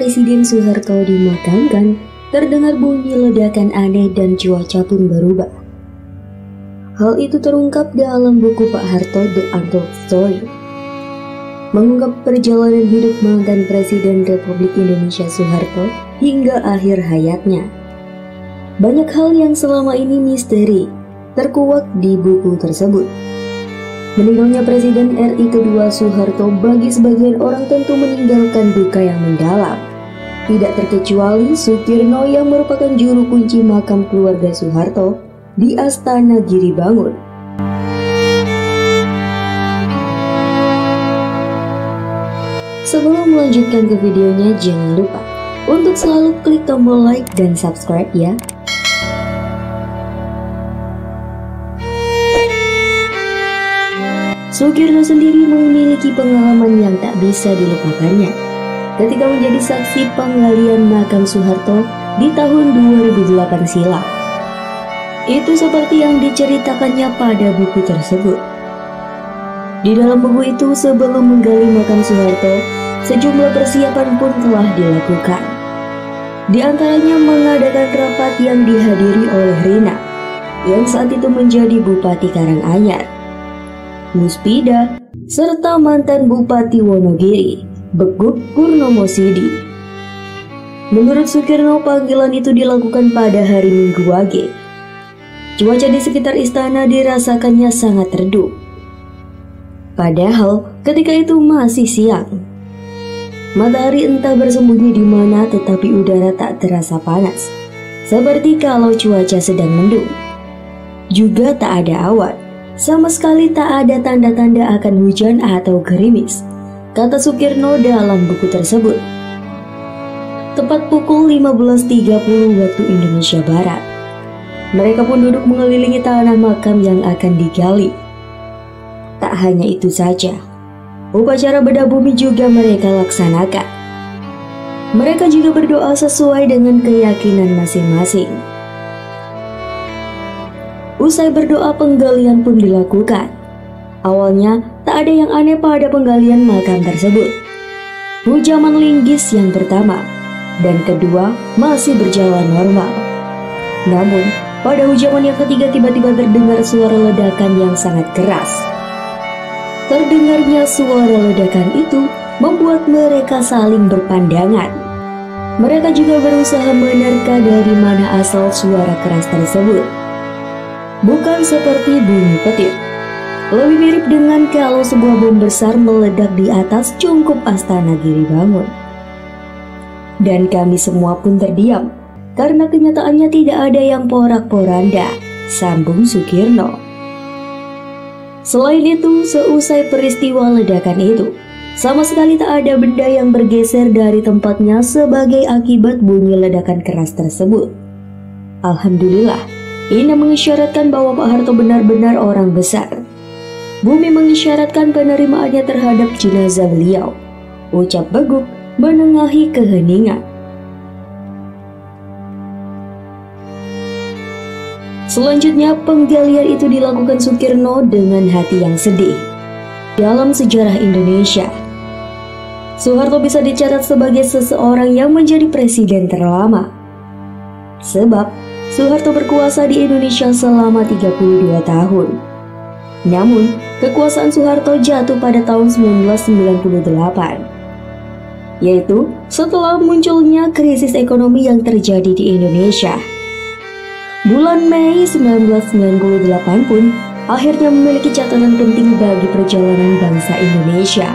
Presiden Soeharto dimakamkan, terdengar bunyi ledakan aneh dan cuaca pun berubah. Hal itu terungkap dalam buku Pak Harto The Untold Story, mengungkap perjalanan hidup mantan Presiden Republik Indonesia Soeharto hingga akhir hayatnya. Banyak hal yang selama ini misteri terkuak di buku tersebut. Meninggalnya Presiden RI kedua Soeharto bagi sebagian orang tentu meninggalkan duka yang mendalam. Tidak terkecuali Sukirno yang merupakan juru kunci makam keluarga Soeharto di Astana Giribangun. Sebelum melanjutkan ke videonya, jangan lupa untuk selalu klik tombol like dan subscribe ya. Sukirno sendiri memiliki pengalaman yang tak bisa dilupakannya ketika menjadi saksi penggalian makam Soeharto di tahun 2008 silam. Itu seperti yang diceritakannya pada buku tersebut. Di dalam buku itu, sebelum menggali makam Soeharto, sejumlah persiapan pun telah dilakukan. Di antaranya mengadakan rapat yang dihadiri oleh Rina, yang saat itu menjadi Bupati Karanganyar, Muspida, serta mantan Bupati Wonogiri, Beguk Purnomo Sidi. Menurut Sukirno, panggilan itu dilakukan pada hari Minggu Wage. Cuaca di sekitar istana dirasakannya sangat redup. Padahal ketika itu masih siang. Matahari entah bersembunyi di mana, tetapi udara tak terasa panas, seperti kalau cuaca sedang mendung. Juga tak ada awan. Sama sekali tak ada tanda-tanda akan hujan atau gerimis, kata Sukirno dalam buku tersebut. Tepat pukul 15.30 waktu Indonesia Barat, mereka pun duduk mengelilingi tanah makam yang akan digali. Tak hanya itu saja, upacara bedah bumi juga mereka laksanakan. Mereka juga berdoa sesuai dengan keyakinan masing-masing. Usai berdoa, penggalian pun dilakukan. Awalnya tak ada yang aneh pada penggalian makam tersebut. Hujaman linggis yang pertama dan kedua masih berjalan normal. Namun pada hujaman yang ketiga tiba-tiba terdengar suara ledakan yang sangat keras. Terdengarnya suara ledakan itu membuat mereka saling berpandangan. Mereka juga berusaha menerka dari mana asal suara keras tersebut. Bukan seperti bunyi petir. Lebih mirip dengan kalau sebuah bom besar meledak di atas cungkup Astana Giribangun. Dan kami semua pun terdiam, karena kenyataannya tidak ada yang porak-poranda, sambung Sukirno. Selain itu, seusai peristiwa ledakan itu, sama sekali tak ada benda yang bergeser dari tempatnya sebagai akibat bunyi ledakan keras tersebut. Alhamdulillah, ini mengisyaratkan bahwa Pak Harto benar-benar orang besar. Bumi mengisyaratkan penerimaannya terhadap jenazah beliau, ucap Beguk menengahi keheningan. Selanjutnya, penggalian itu dilakukan Sukirno dengan hati yang sedih. Dalam sejarah Indonesia, Soeharto bisa dicatat sebagai seseorang yang menjadi presiden terlama. Sebab Soeharto berkuasa di Indonesia selama 32 tahun. Namun, kekuasaan Soeharto jatuh pada tahun 1998, yaitu setelah munculnya krisis ekonomi yang terjadi di Indonesia. Bulan Mei 1998 pun akhirnya memiliki catatan penting bagi perjalanan bangsa Indonesia.